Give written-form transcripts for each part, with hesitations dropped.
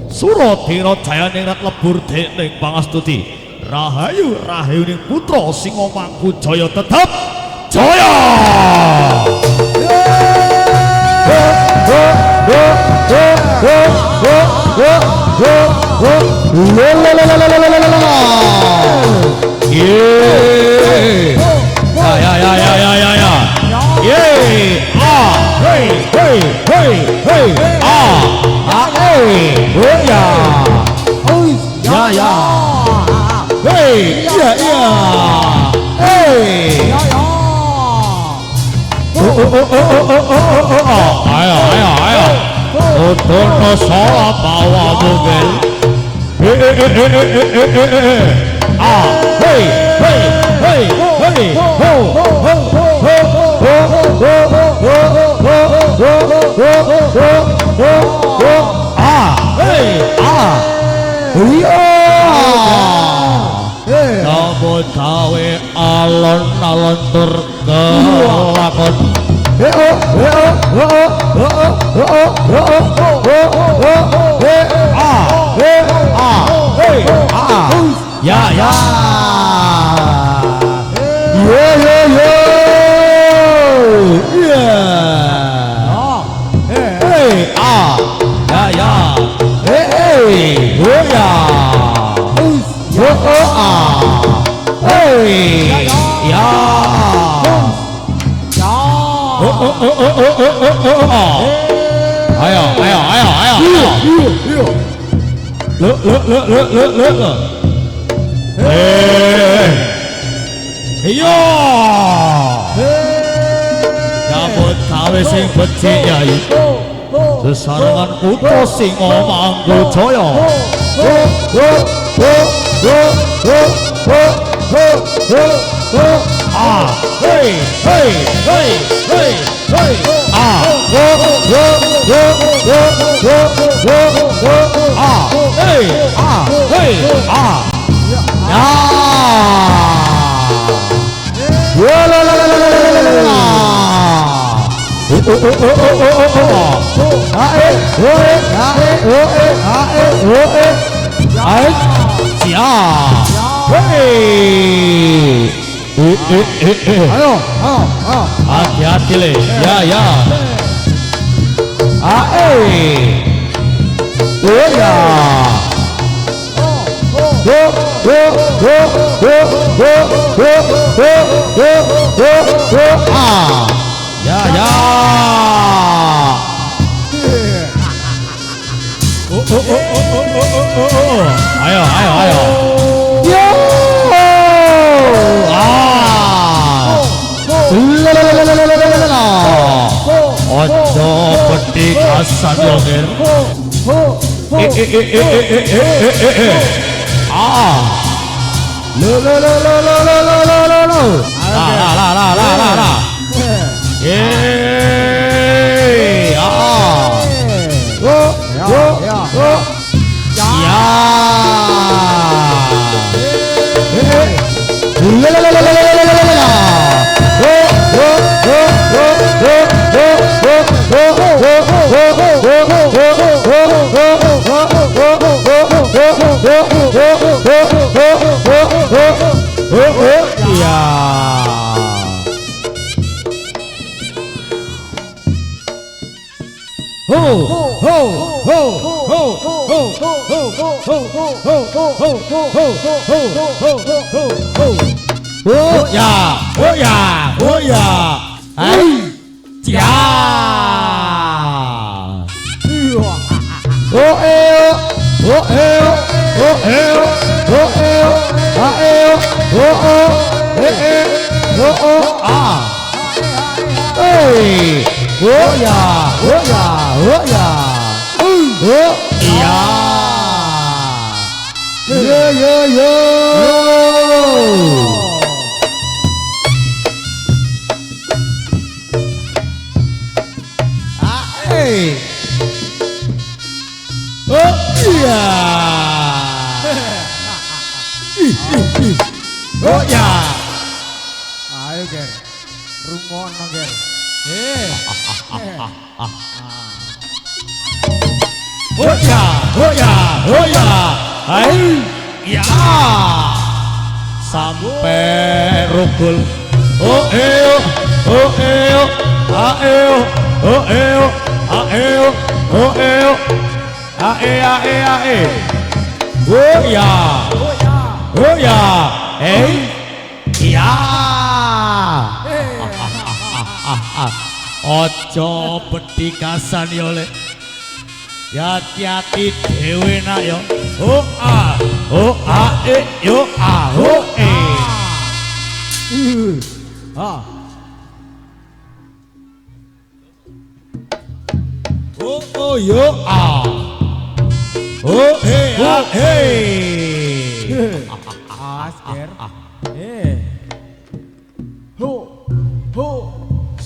Suradera Jayaningrat lebur dening pangastuti rahayu rahayuning putra Singa Mangkujaya tetep jaya. Ayo. Utono salah bawa mobil. Namun gawe alon-alon tur kelakon. Ayo. Iya. Nyambut gawe sing becik Yai. Sesarengan putra Singa Mangkujaya. Ayo. Hati-hati le. Ya. Ayo. Ojo peti kasan logir. Ayo Ger, rungono Ger. Hoya, hoya, hoya. Hai. Ya. Sampai rukul. Oh eo, oh eo, aeo, oh eo, aeo, oh eo, ae ae ae. Oh ya, oh ya, ya. Ojo bedikasan yo le. Hati-hati dhewe nak yo. Oh a e yo a oh e. Oh yo a. Oh he a he. Asker. Ho.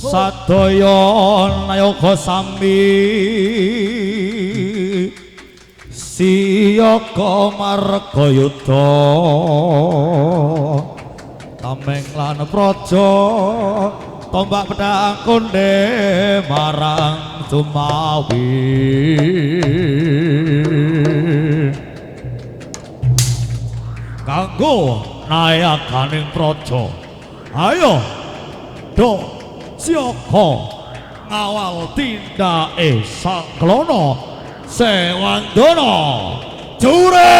Sadaya nayaga sami siyaka margayuda tameng lan praja tombak pedang konde marang Tumawi kanggo nayaganing praja ayo do siaka ngawal tindake Saklana Sewandana jure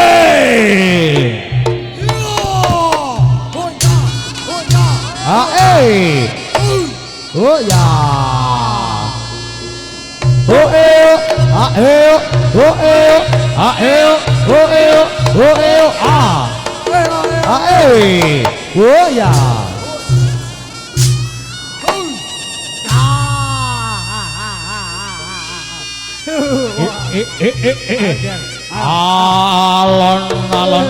ae oh ya oh eo ae oh eo ae oh eo oh eo ae oh ya alon alon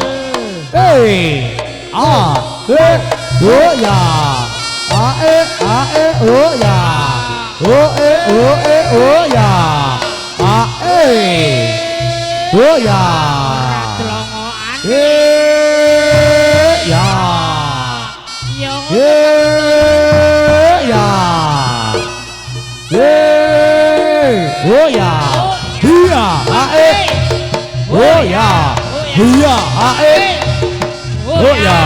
oh ya oh ya oh ya oh ya ya oh ya hiya oh ya hiya oh ya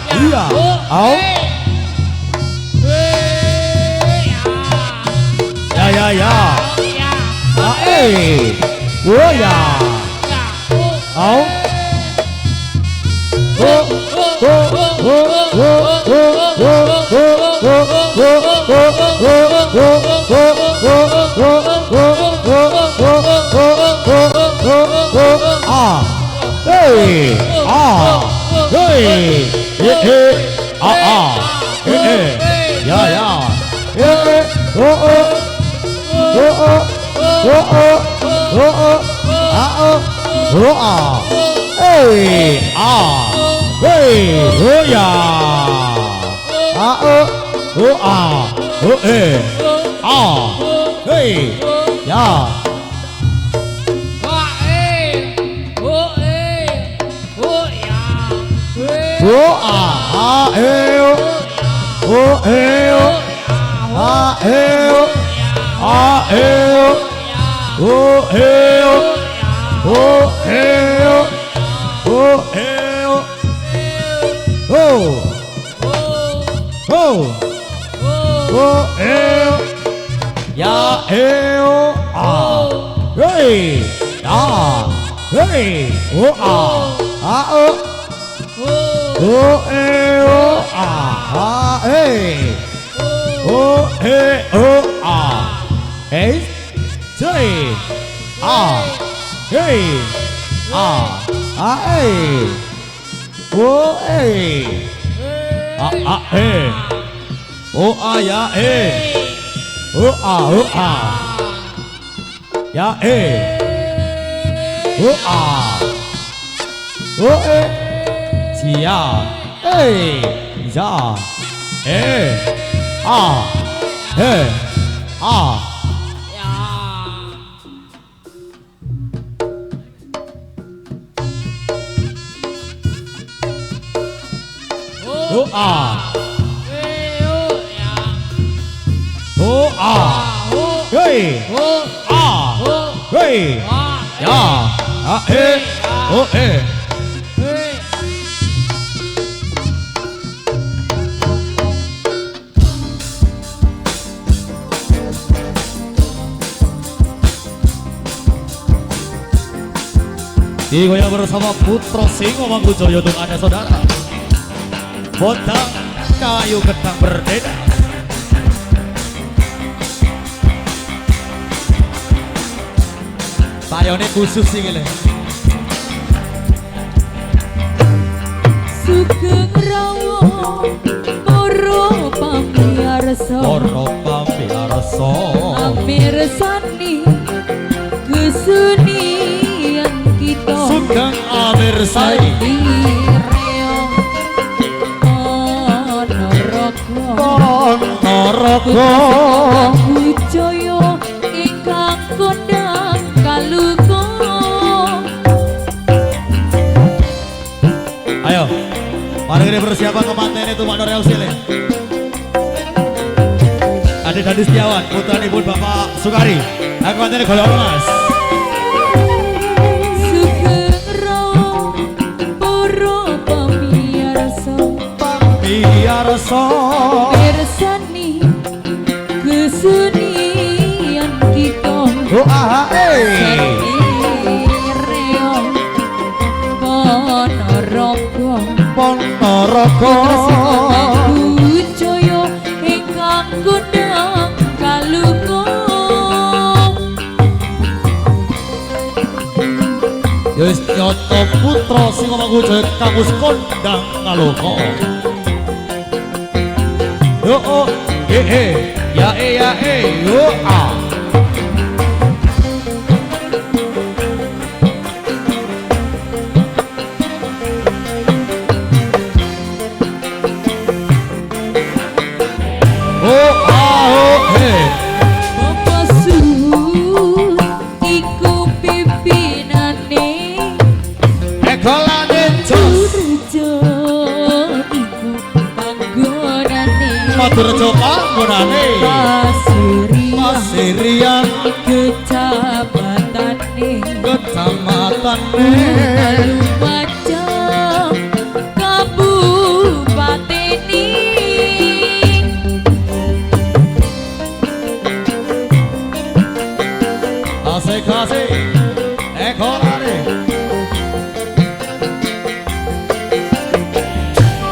hiya au ya oh ya au Oh ah. Hei. Ah. Hei. Ya. Ah eh. Oh eh. Digoyang bersama Putra Singo Mangkujoyo untuk Anda saudara. Botang kayu ketang berbeda. Tayone khusus sih gile. Sugeng rawo poro pamiarsa. Poro pamiarsa. Amirsani kesenian kita. Sugeng amirsani. Ponorogo Bujoyo ingkang kondang kaluko. Ayo, mari kita persiapan kemanten itu Pak Norel Sile. Adik Dadi Setiawan, putra ibu Bapak Sukari. Aku kemanten golong mas. Sugeng rawo poro pamiarsa. Pamiarsa. Mirsani kesenian kita. Oh ah Ponorogo Ponorogo Bujoyo ingkang kondang kaluko. Yus nyoto putra Singo Mangkujoyo kamus kondang kaluko. Yo oh ya yo ah. Bapak Suh iku pimpinane. Ekolane jos Surejo iku panggonane. Maturjo panggonane Pasirian Kecamatane Kecamatane Lumajang Kabupateni. Asik-asik Ekolane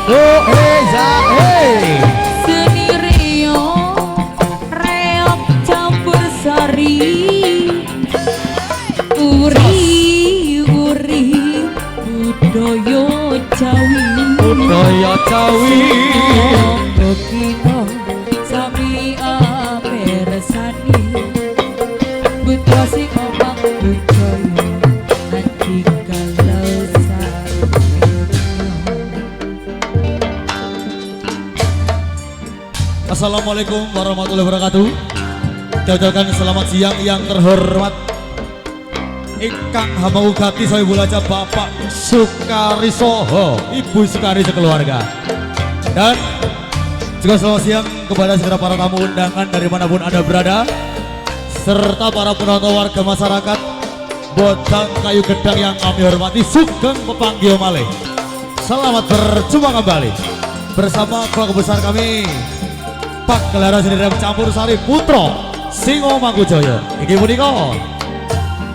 Oh Seni reog campur sari. Uri budaya Jawi. Budaya Jawi Monggo kita sami amirsani. Putra Singo Mangkujoyo nanti kalau Assalamualaikum warahmatullahi wabarakatuh. Jajakan selamat siang yang terhormat ingkang hamba ugati saya bulaja Bapak Sukari Soho, Ibu Sukari sekeluarga. Dan juga selamat siang kepada segera para tamu undangan dari manapun Anda berada, serta para penonton warga masyarakat Botang Kayu Gedang yang kami hormati. Sugeng pepanggil malih. Selamat berjumpa kembali bersama keluarga besar kami Pak Gelara Sendiri Campur Sari Putra Singo Mangkujoyo. Iki punika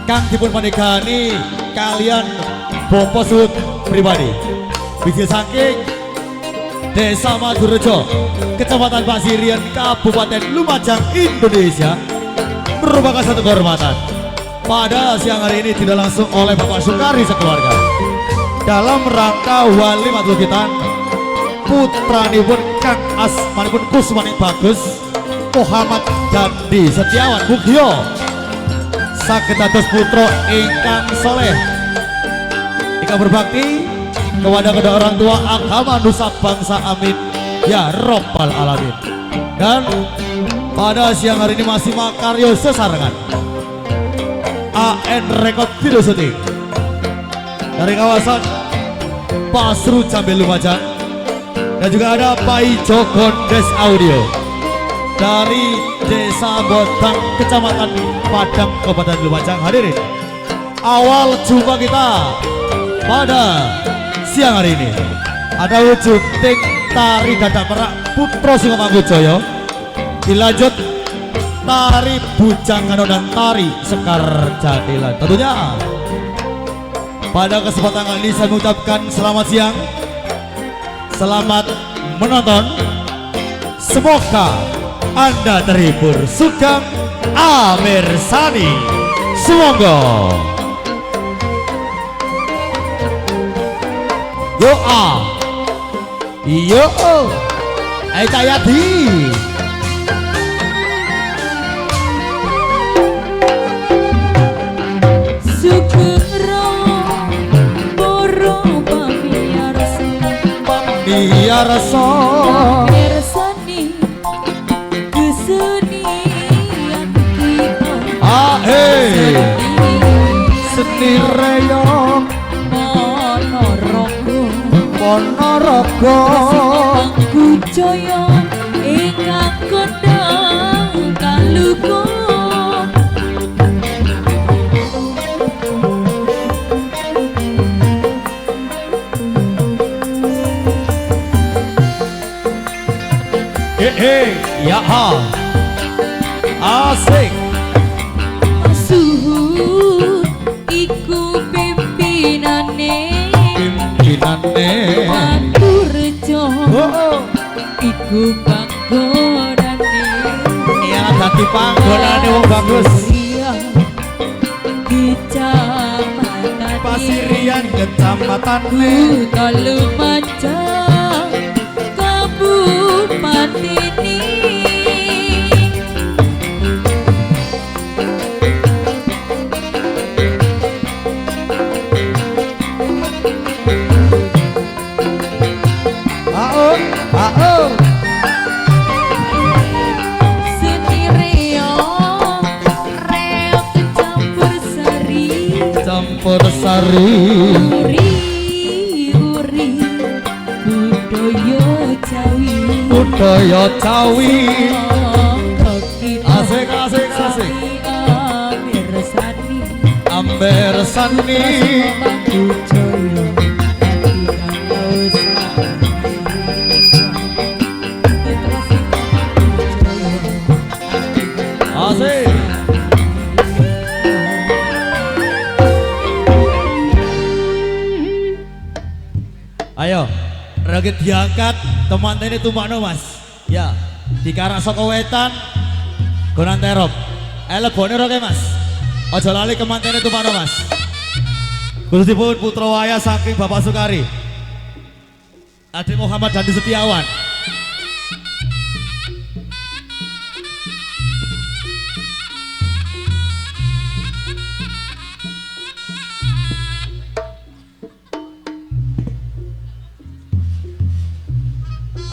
kang dipun panikani kalian Bapak Sud pribadi. Bijil saking Desa Madurejo, Kecamatan Pasirian, Kabupaten Lumajang, Indonesia, merupakan satu kehormatan pada siang hari ini tidak langsung oleh Bapak Sukari sekeluarga dalam rangka wali matul kita putranipun Kang Asmanipun Kusmaning Bagus Muhammad Dandi Setiawan Bugio saged dados putra ingkang soleh ingkang berbakti kepada kedua orang tua agama nusa bangsa, amin ya robbal alamin. Dan pada siang hari ini masih makaryo sesarengan AN Record Video Shooting dari kawasan Pasru Jambe Lumajang, dan juga ada Pai Jogondes Audio dari Desa Botang, Kecamatan Padang, Kabupaten Lumajang. Hadirin, awal jumpa kita pada siang hari ini ada wujud ting tari dadak merak Putra Singomangkujoyo, dilanjut tari Bujang Kano dan tari Sekar Jatilan. Tentunya pada kesempatan kali ini saya mengucapkan selamat siang, selamat menonton. Semoga Anda terhibur. Sugeng Amirsani. Semoga. Yo yo Cayadi. Biarso Bersani kesenian kita seni reyong Ponorogo Singomangkujoyo ingkang kondang kalugo ya asik suhu iku pimpinane Maturjo iku panggonane ya dadi panggonane wong bagus Kecamatan Pasirian Kecamatan Kota Lumajang Kabupaten ini seni reog campur sari uri budaya Jawi asik Amirsani asik. Ayo, ragit diangkat teman ini tumpakno Mas. Ya, dikarak saka wetan gonan terop. Lebone roke Mas. Aja lali kemantene tumpakno Mas. Khususipun putra wayah saking Bapak Sukari. Adik Muhammad Dandi Setiawan.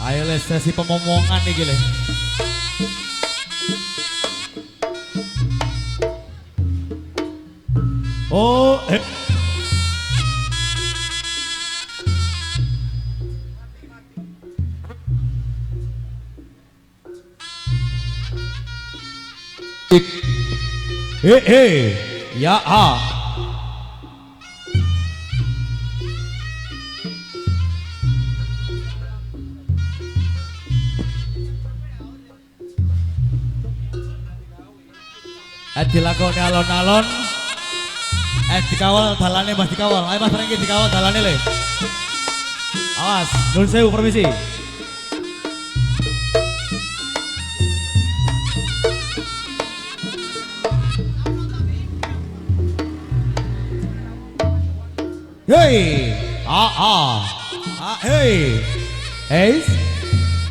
Ayo les sesi pemomongan nih gile. Oh, ya dilakoni alon-alon dikawal dalane Mas, dikawal. Ayo Mas Rengki dikawal dalane le. Awas, nun sewu permisi. Hey, hey,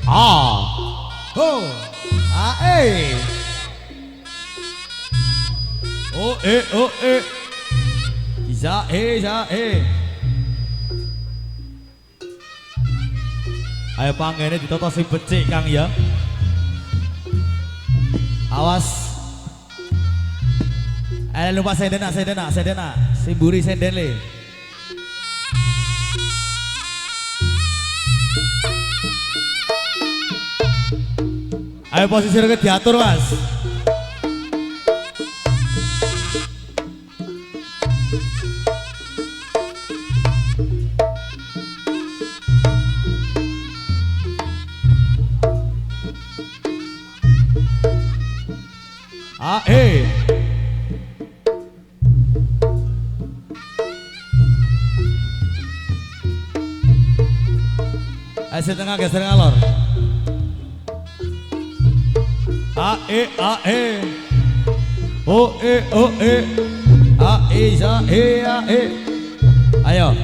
ho, hey. Oh, Jahe. Ayo panggene ditoto sing becik Kang ya. Awas. Lupa sedena. Simburi senden le. Ayo posisi reket diatur mas. Ae. Ayo tengah geser ngalor. Ae ae. O e ae sa e ae. Ayo.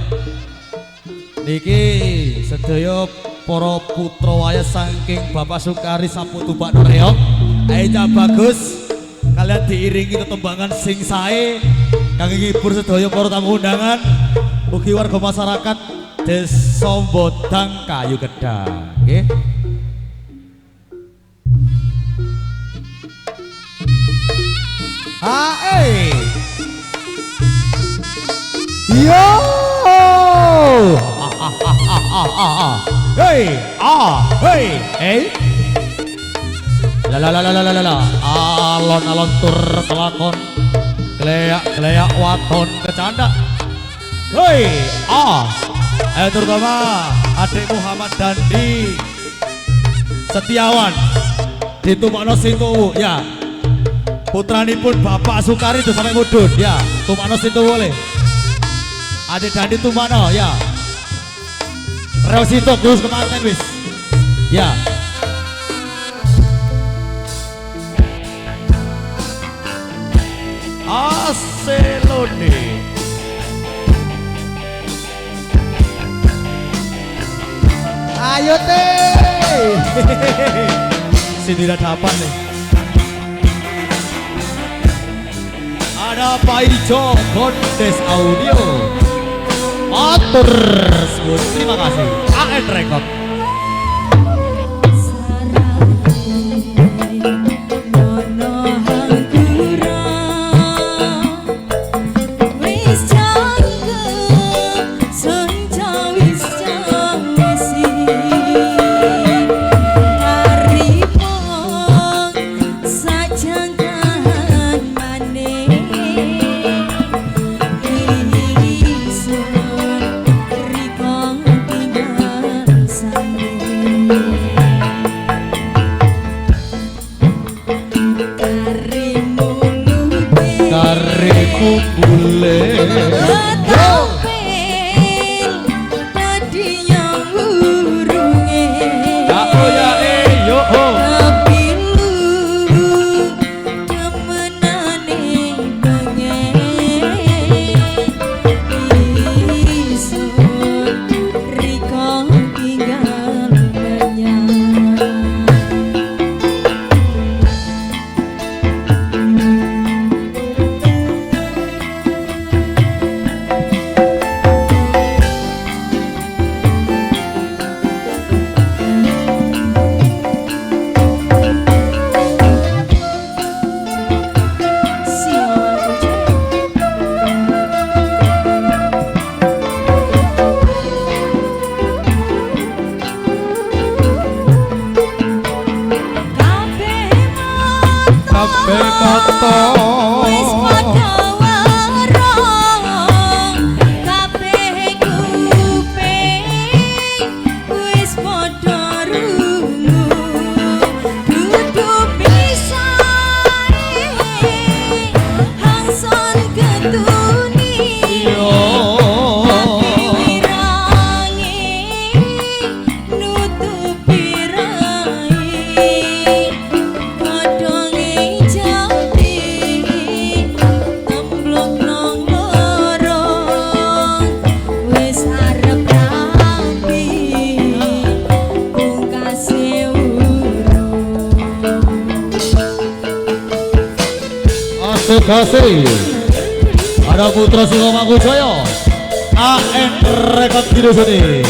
Niki sedaya para putra wayah saking Bapak Sukari Saputu Pak Noreok. Ayo bagus. Kalian diiringi tetembangan sing sae kangge ngibur sedaya para tamu undangan ugi warga masyarakat Desa Bodang Kayu Kedang nggih. Ae. Yo. Hey, hey, hey. La alon-alon tur kelakon gleyak waton kecanda. Hei, ayo terutama adik Muhammad Dandi Setiawan ditumakno sintu ya. Putranipun Bapak Sukari itu sampai mudun ya. Tumakno sintu boleh. Adik Dandi tumakno ya. Reos itu terus kemanten wis. Ya. Barcelona. Ayo teh. Sini tidak dapat nih. Ada Pak Ijo Kondes Audio. Atur sebut terima kasih. AN Record. Kasih ada Putra Singomangu Jaya AN Record Video Seni.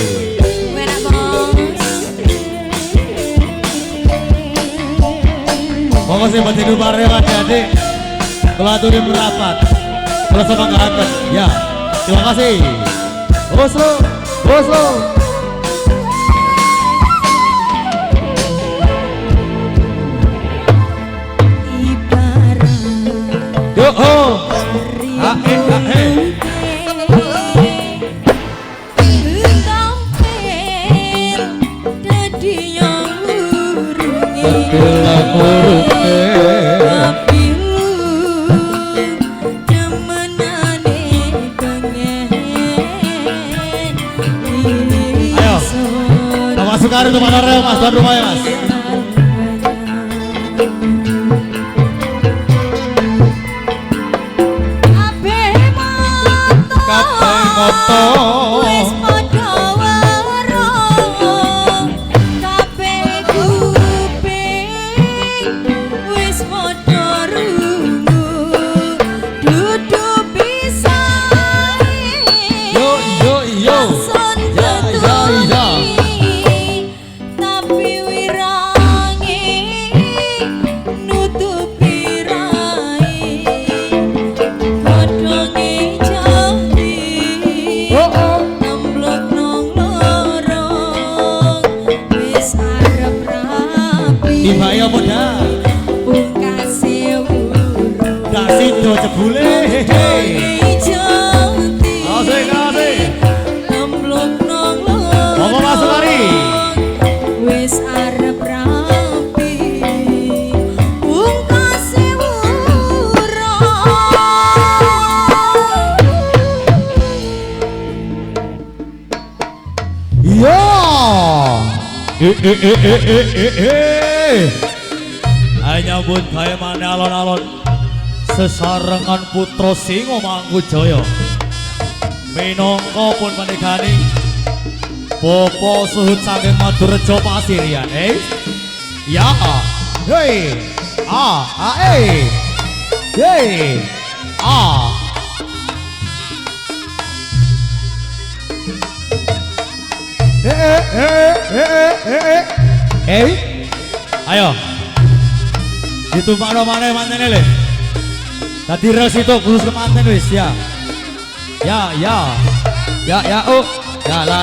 Monggo sing badhe numare adik-adik kula aturi merapat kula semangaken ya. Terima kasih. Oslo Yo oh. Ae. Bila ayo, Bapak Sukari teman Arel mas, tuan rumah ya mas. Kabeh ngoto. Ibaya muda gak sido jebule asik Bapak Mas Sukari wis arep rapi pungkase wurang. iya ayo nyambut gawe maneh alon-alon sesarengan putra Singo Mangkujaya minangka pun panikaning Popo Suhut saking Madurejo Pasirian ya hei hei ayo ditumpakno maneh mantene le dadi res itu khusus kemanten wis ya oh ya la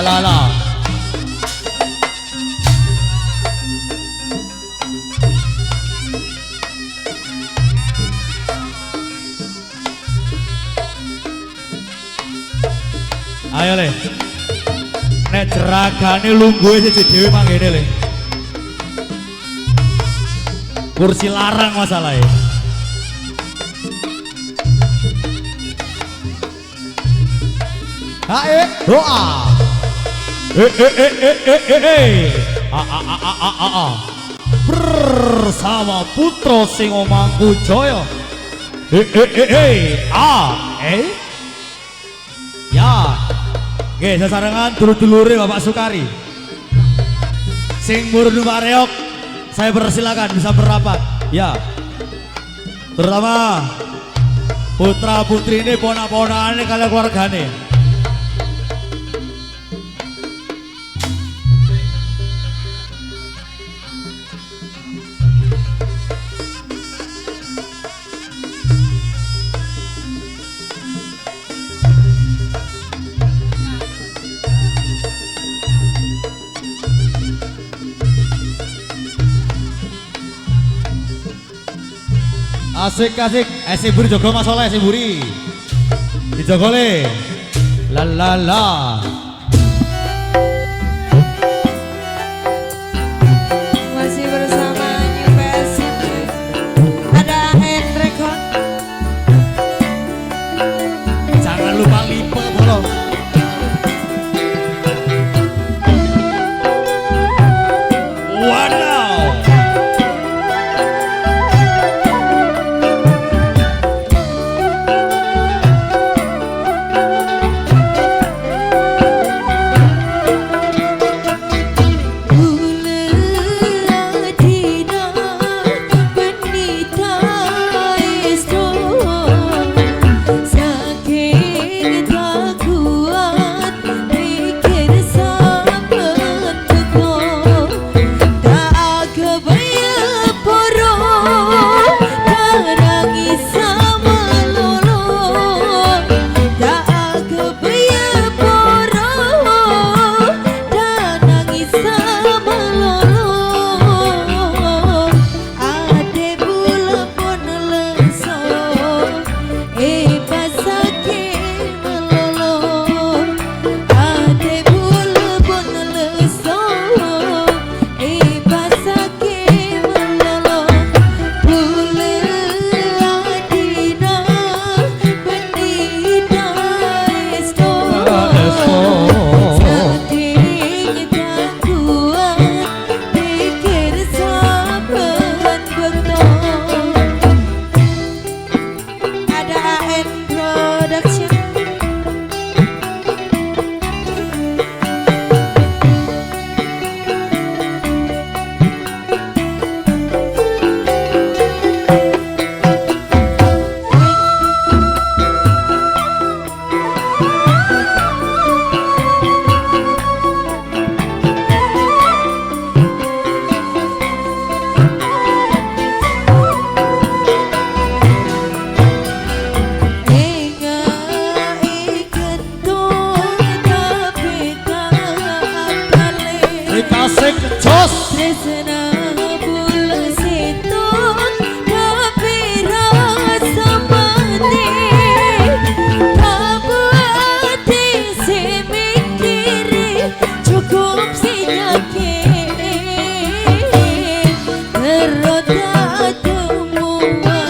ayo le nek jeragane lungguhe siji dhewe manggene le kursi larang masalahnya doa bersama putra Singo Mangkujaya ya nggih sesarengan dulur-dulure Bapak Sukari sing murnu pareok saya persilakan bisa berapat ya terutama putra putri ini ponak-ponakane kalian keluargane asik esek buri jogo masalah esek buri dijogole la Masih bersama New Basic ada Hendrik Hon. jangan lupa lipe bolong wadaw Production. Kasih kecos. Tresna bula setun tapi rasa mati kabati semikiri cukup sinyakin teroda semua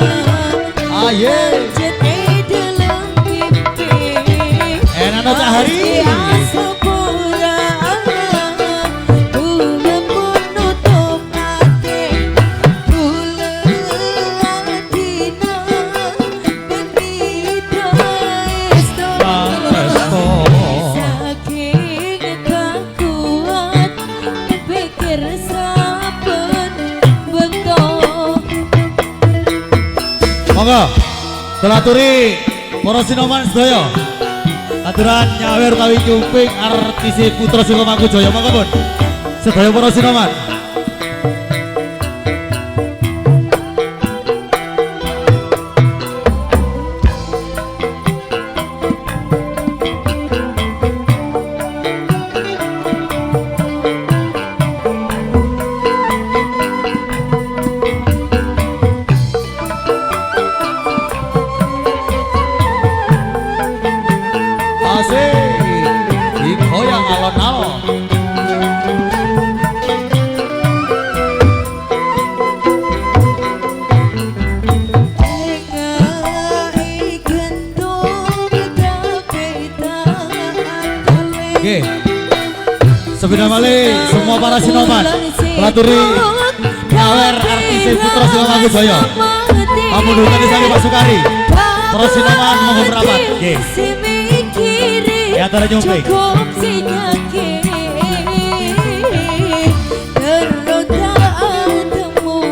Aye. jadi dalam mimpi Enak no cahari. Monggo, telaturi para sinoman sedaya. Aturan nyawer kawi cumping artis Putra Sukamangku Jaya. Monggo pun. Sedaya para sinoman. Digoyang alon-alon. Oke, sebelum malih semua para sinoman pelaturi nyawer artis Putra Sukamangku Jaya. Pamundhutan disami Pak Sukari. Para sinoman monggo merapat. Oke. Ya antara nyumping. Cukup sinyakin teroda semua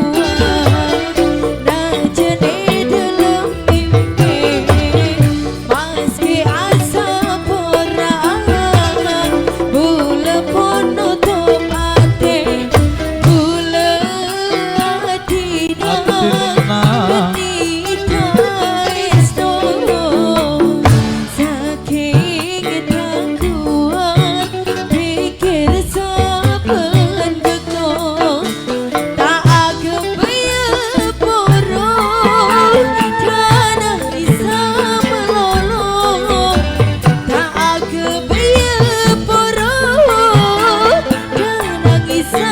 nah jadi dalam mimpi meski asa perangan bula pun nutup hati bula tidak benita isto saking kuat pikir saben betul tak kebaya poro karena bisa melolong tak kebaya poro karena bisa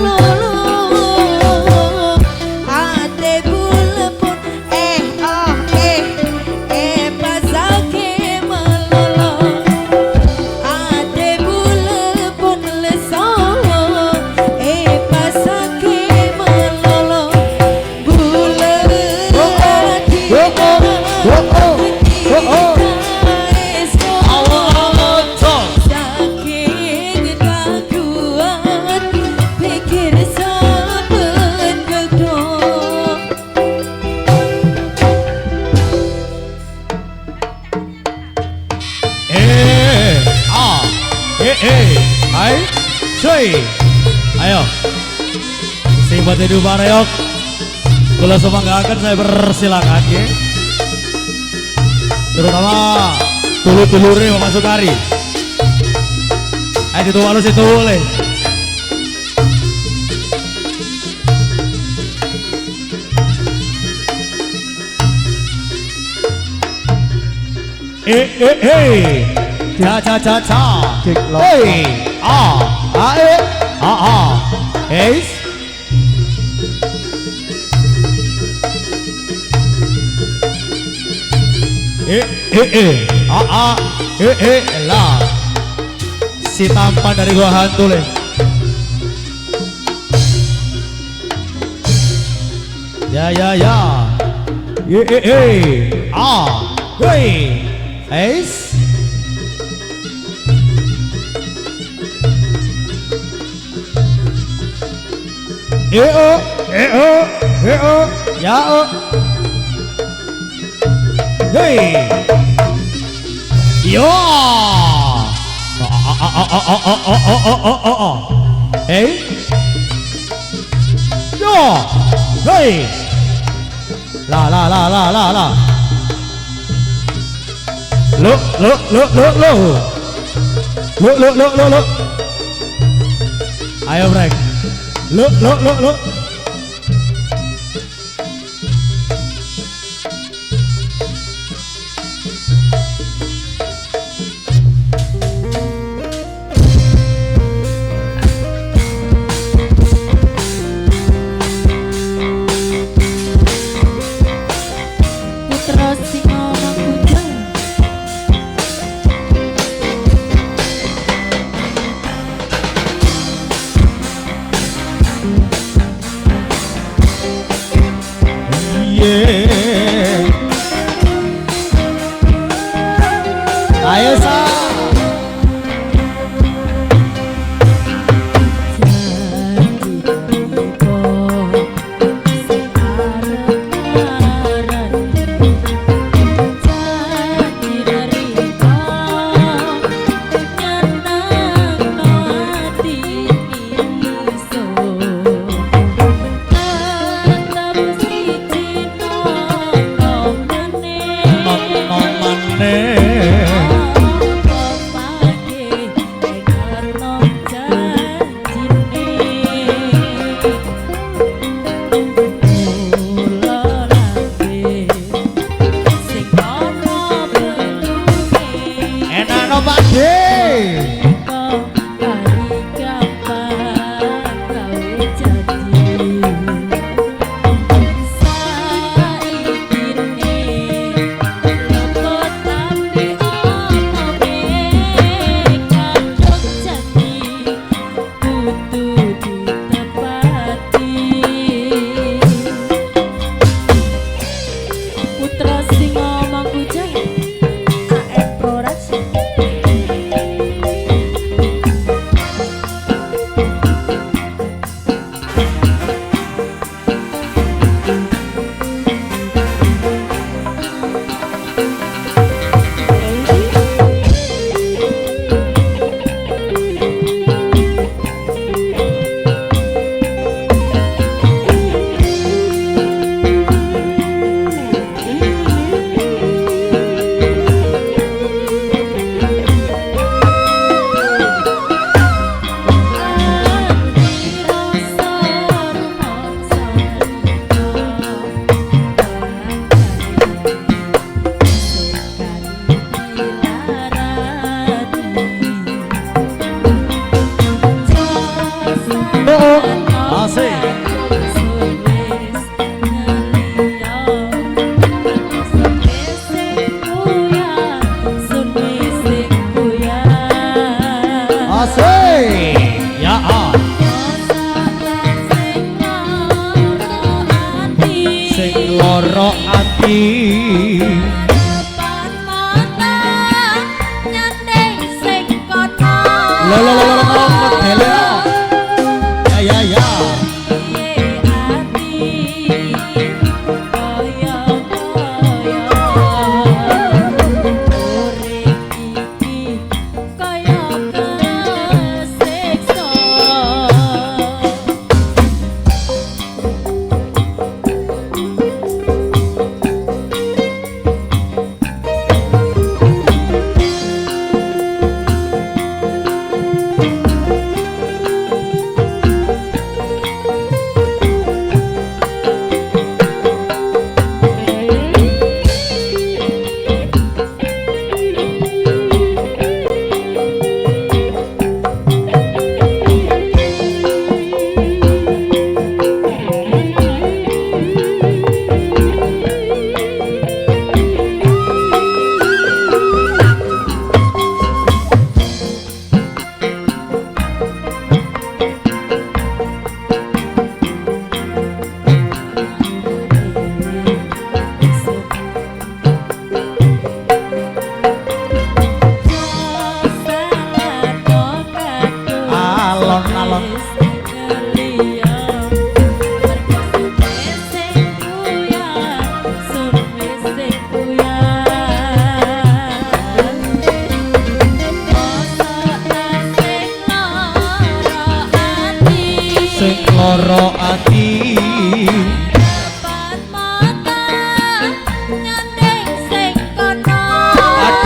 melolong ate bula pun pasake melolong ate bula pun leso pasake melolong bula saking tak kuat pikir saben gedong. Hai, cuy, ayo, sing bati du bareok, kalau semanggakan saya persilakan ya, terutama tulur-tulurnya Mama Sukari, ayo itu halus itu boleh. Cha cha cha cha. Kick lock. Hey, Ace. Lah. Si tampan dari gua hantu le. Ya. hei eis ya hei yo hei yo hei la lo ayo break lo Putra Singa Mangkucang yeah ayo sa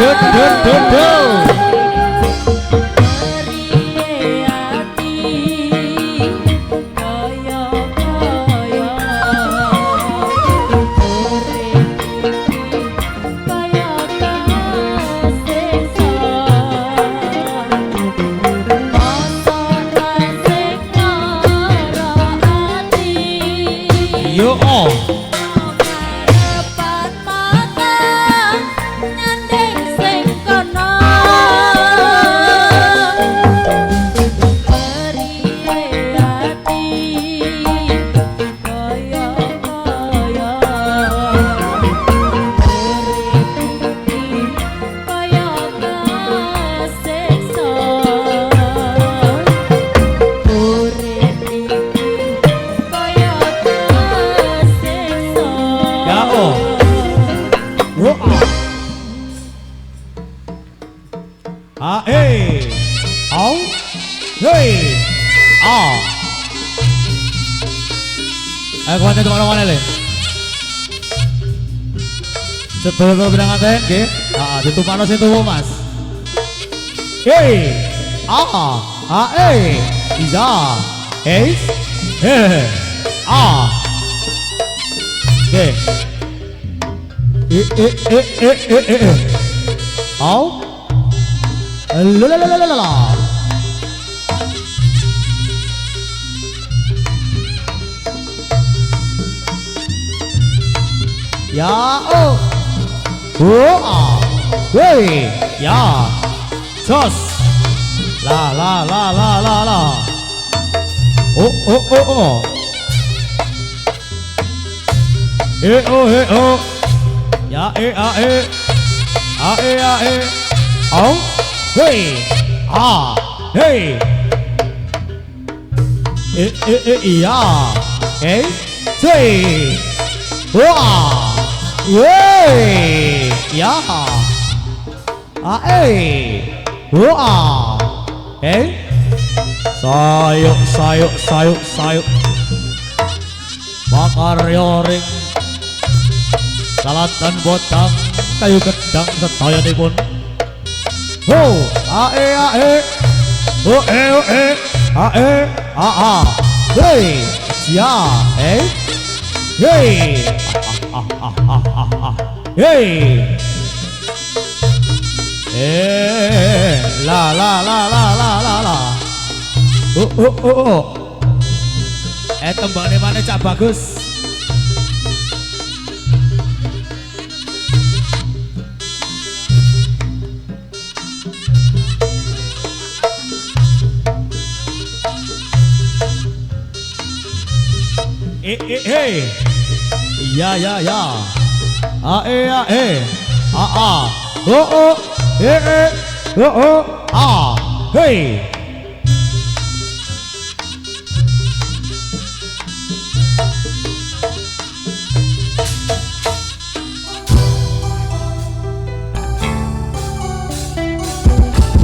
Yo oh. A E au hei a ayo kuatnya teman-teman le sedulur benang teh nggih ditu panos itu Mas hei a e iza he a oke au lalalala. Ya oh woi ya jos la oh ya oh hey hey iya hey say wah wey ya wah hey sayuk bakar yoring salad dan botang kayu gedang setayanipun ho hey ya hey la tembaknya mana Cak Bagus ya hey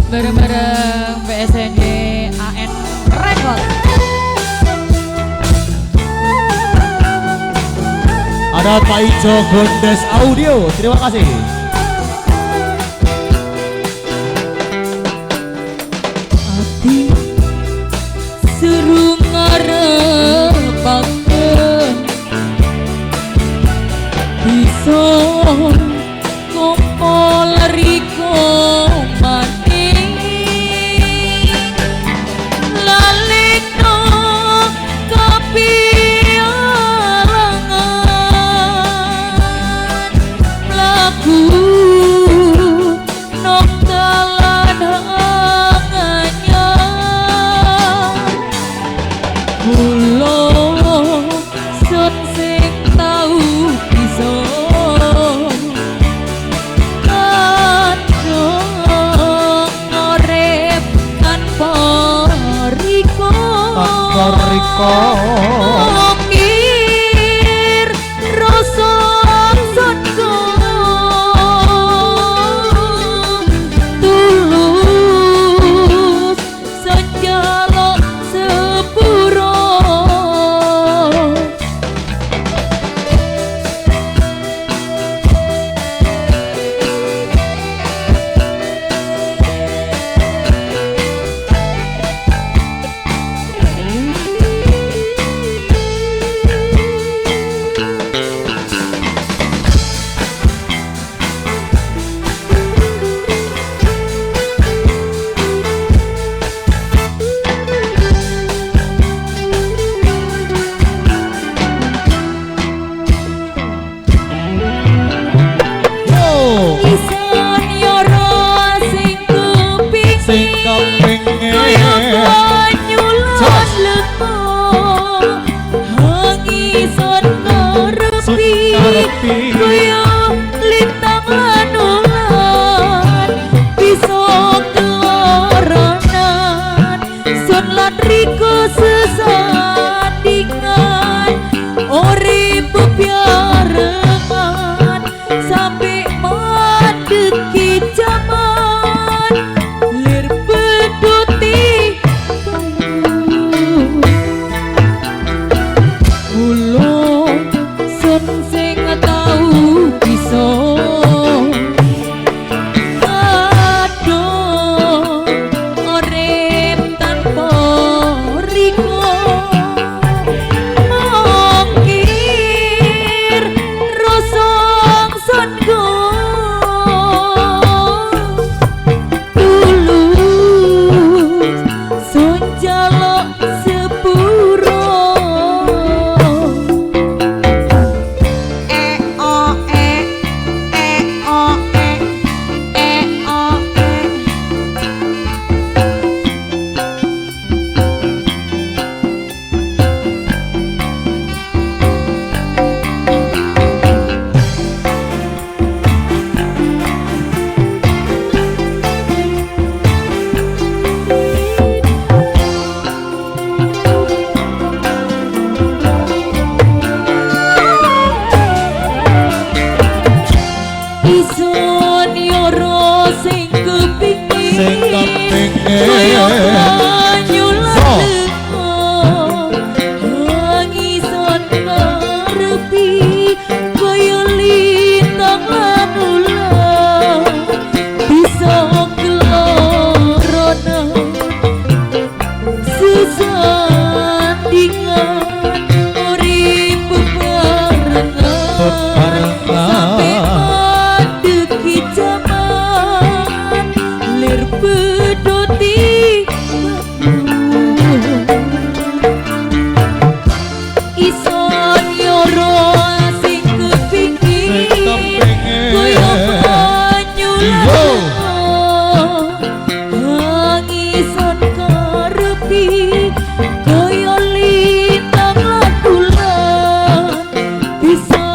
bareng-bareng BSNY AN Record. Ada Pak Ijo Gondes Audio, terima kasih. Ati suruh ngarepaken bisa kumpul riko mati lalino kapialangan mlaku nok dalan anyar kula sun sing tau bisa Mikir rasa sadka tulus sejaluk sepuro ison yoro sing kepingin Sing kepingin. kaya banyu So. lan ison ngarepi kaya lintang lan ulang bisa kelorona sesandingan urip bebarengan sampai mandeki jaman lir pedoti ison yoro sing kepingin kaya banyu lan ison karepi kaya lintang lan bulan bisa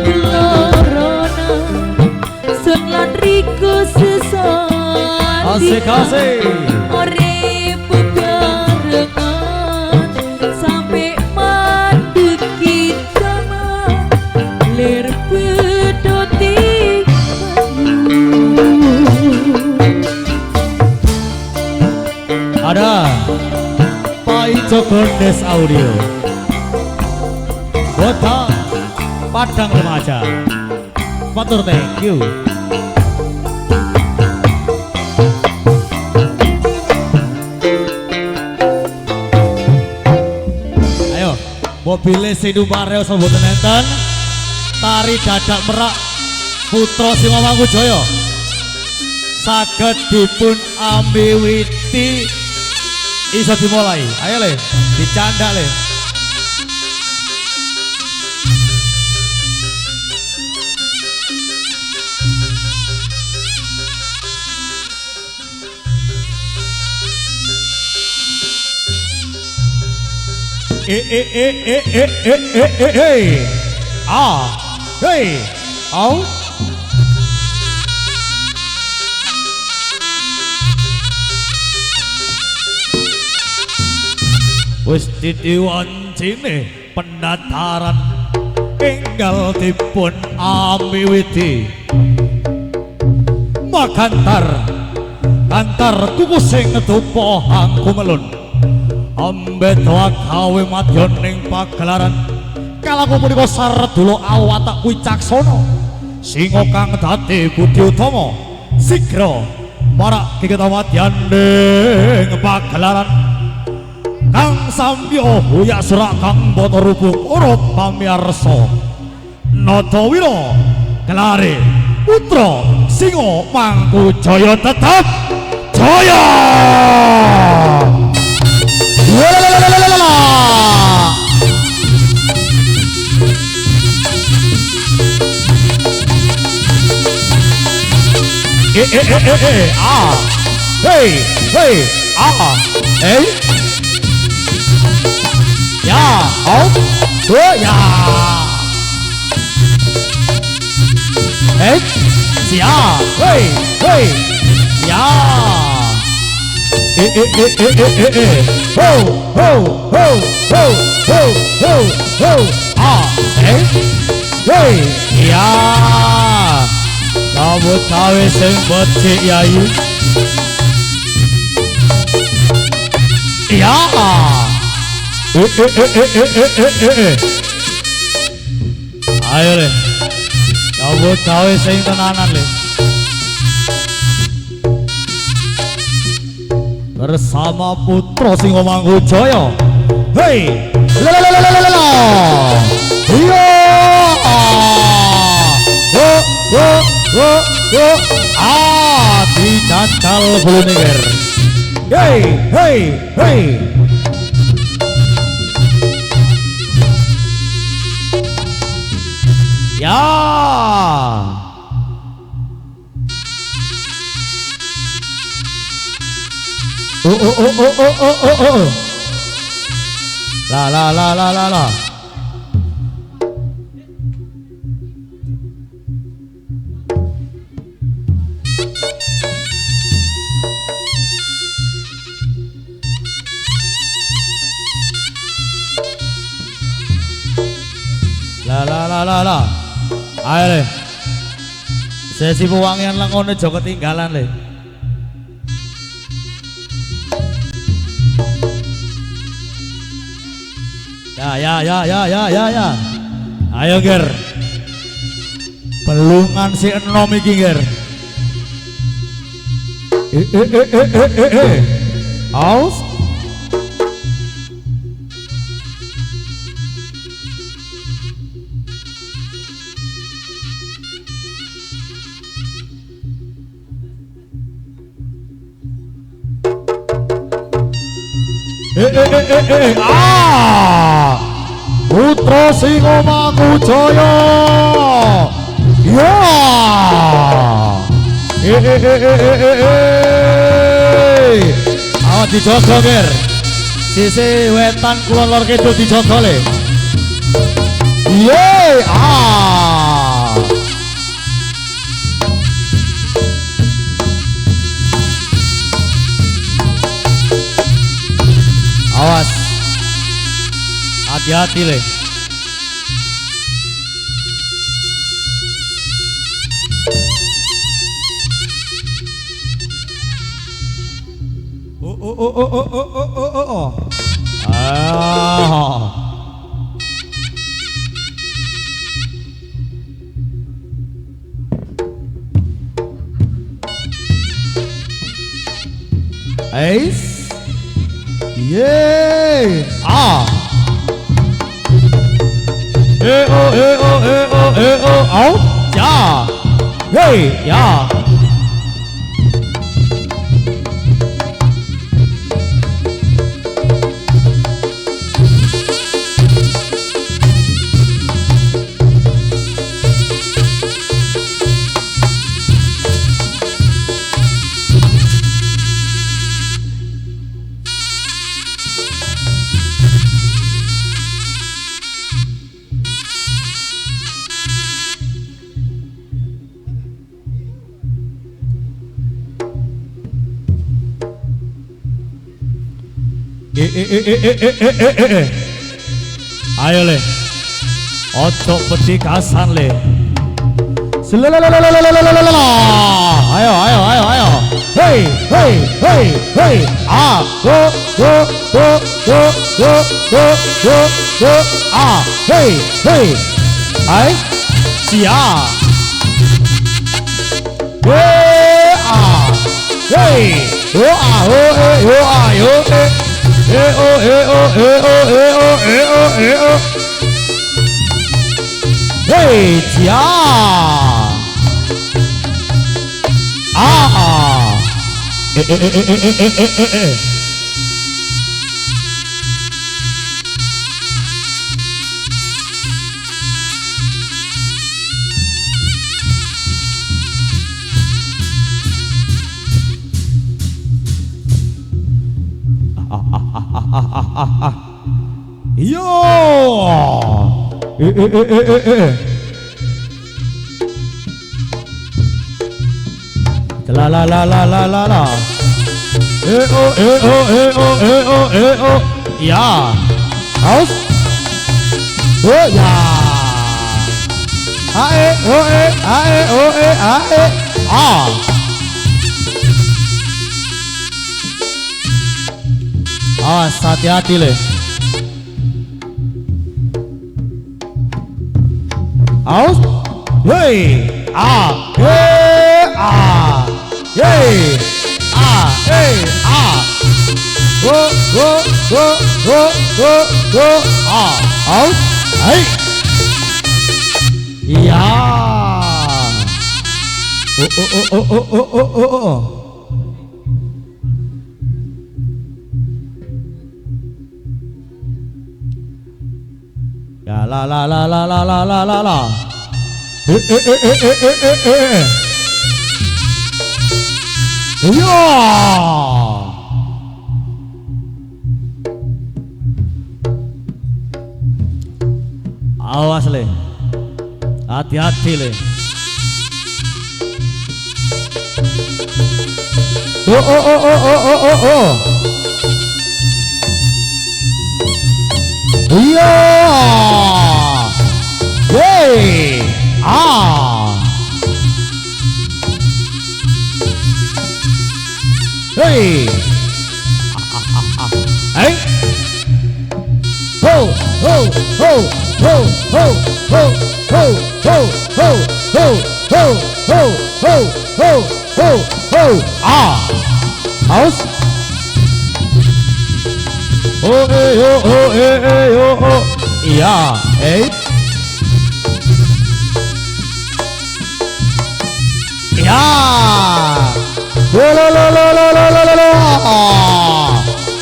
kelorona sun lan riko Asik asik. urip bebarengan sampai mandeki jaman lir pedoti Ada Pak Ijo Gondes Audio Kota Padang Remaja. Matur thank you. Ayo, mobilnya Sindu Mareo Soboten enten tari dadak merak putra Singomangkujoyo saged dipun ambiwiti iso dimulai. Ayo le, dicandak le. Au. Wis diwancine pendataran enggal dipun amiwiti makantar kantar kuku sing ngedupa hangku melun ambeta gawe madya ning pagelaran kalaku punika saredula awatak wicaksana singa kang dadi budi utama sigra marak keketa madyan ning pagelaran kang samya hoyak surak kang bata rubung ora pamirsa Natawira kelare putra Singa Mangkujaya tetep jaya. Ya, ya. Ya, ya. Ya. Kamu tahu sing becik yayu. Ya. Ayo le. Kamu tahu sing tenanan le. Bersama putra Singa Mangkujaya. Hei, la. Iya. Dicacal bulu neger. Hey. Ya. Oh. La. La. Ayo. Sesi pewangian lah ngono aja ketinggalan le. Ya. Ayo ger. Pelungan si enom iki ger. Aus. Putra Singomaku Jaya. Ya. Awas dijogo ger. Sisi wetan kulon lor kidul dijogo le. Ye. Awas. Hati-hati le. Ace. Yeay. Out. Ya. Hey, ya. Ayo le. Ojo petikasan le. Ayo. Hey. Hey. Ay. Sia. Hey. Hey, ya. Yo. La. Ya. Aus. Oh ya. Awas, hati-hati le. Aus. Hey. Hey. Aus. Hey. Ya. Ya la. Ya. Awas le. Hati-hati le. Iya. Hey. Hei. Hey. Ho ho ho ho ho ho ho ho ho ho ho ho ho ho ho ho. Ah. Aus. Oh oh. Iya, Ya. Lo.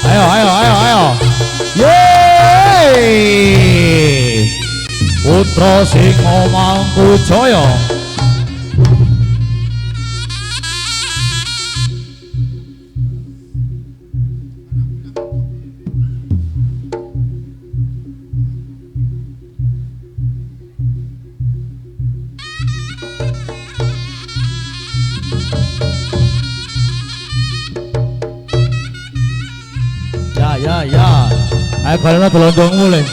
Ayo. Yeay. Putra Singo Mangkujaya. Ya. Ayo karena telondong mulai.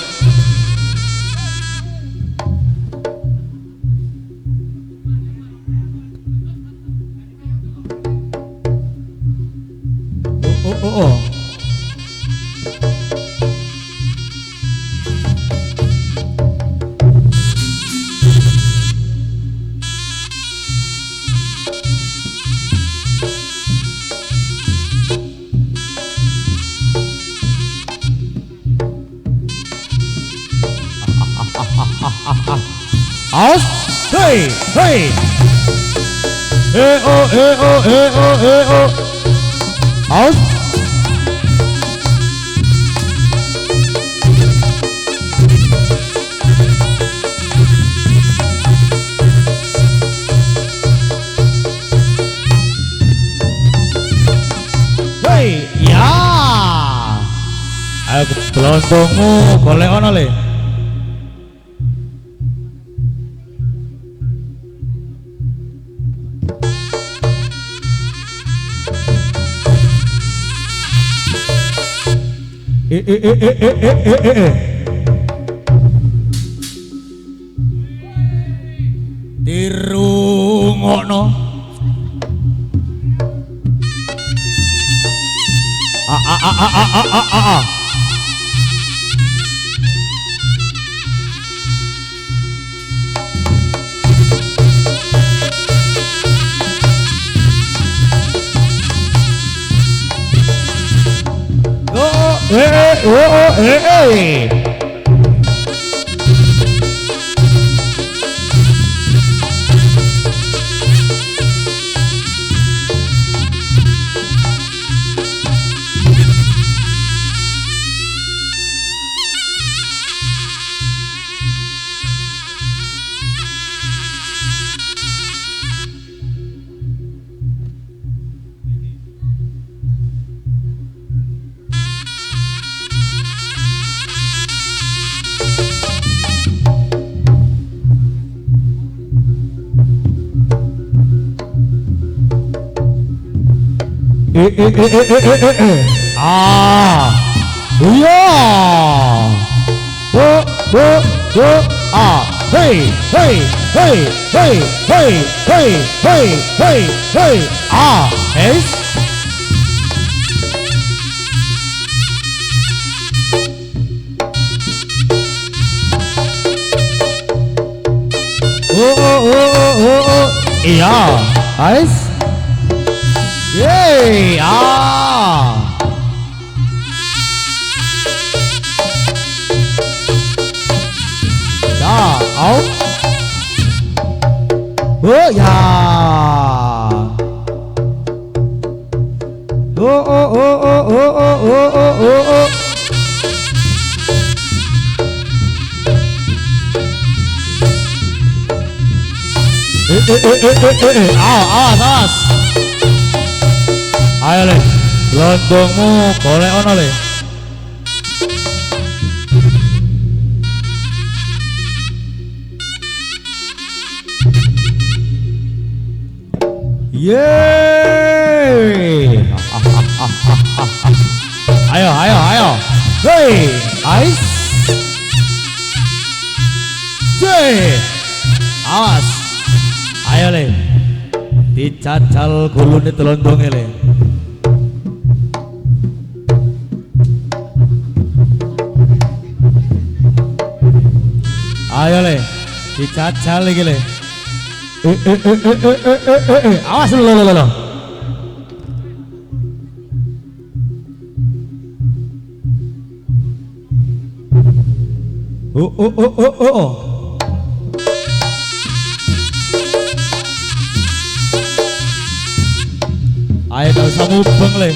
Oh. Aus, hey. Aus. Hey, ya. Ayo kelontongmu golek ono le. Dirungokno. Hey. Ah, iya. Hey. Ah, hey. Iya, guys. Yeay, Au. Oh ya. Oh. Awas. Ayo le, lontongmu golek ono le. Yeay. Ayo. Hey, ice. Yeay. Awas. Ayo le. Dicajal gulune telondonge le. Ayo le, dijajal lagi le. Awas lo. Oh. Ayo gak usah mubeng le.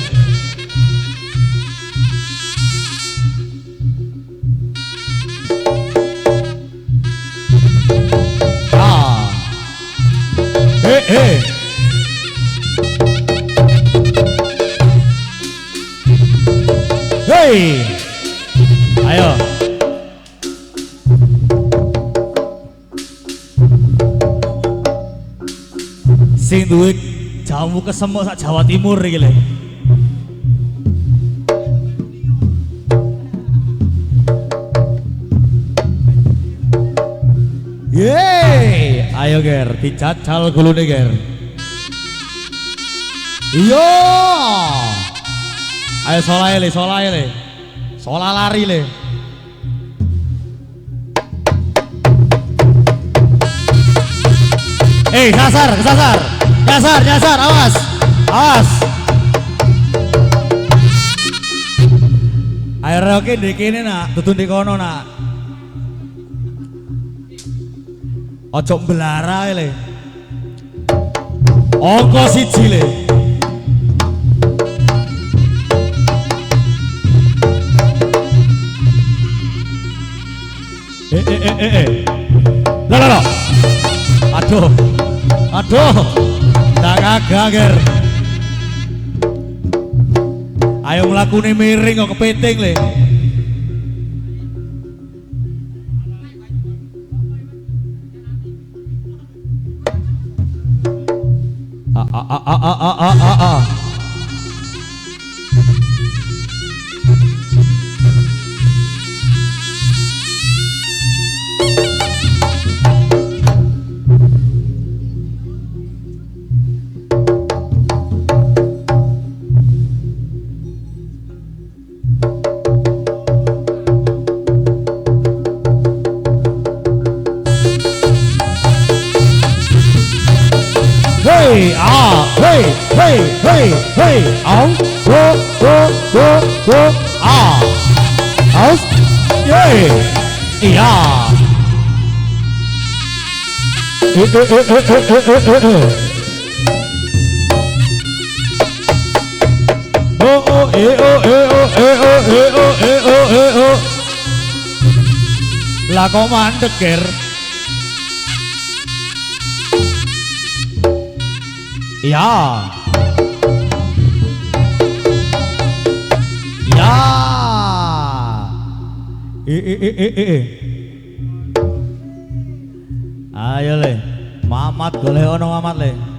Hei, ayo. Sing duwe jamu kesemuk sak Jawa Timur iki lho. Yeay, ayo ger, dijajal gulune ger. Iya. Ayo solai le. Sola lari le. Nyasar, awas. Ayo roke ndek kene nak, dudu ndek kono nak. Ojo mbelara le. Angka 1 le. Loh. Aduh. Tak kagager. Ayo mlakune miring kok kepiting le. Iya. Lah kok mandek ger. Iya. Ayo le, Mamat golek ono Mamat le.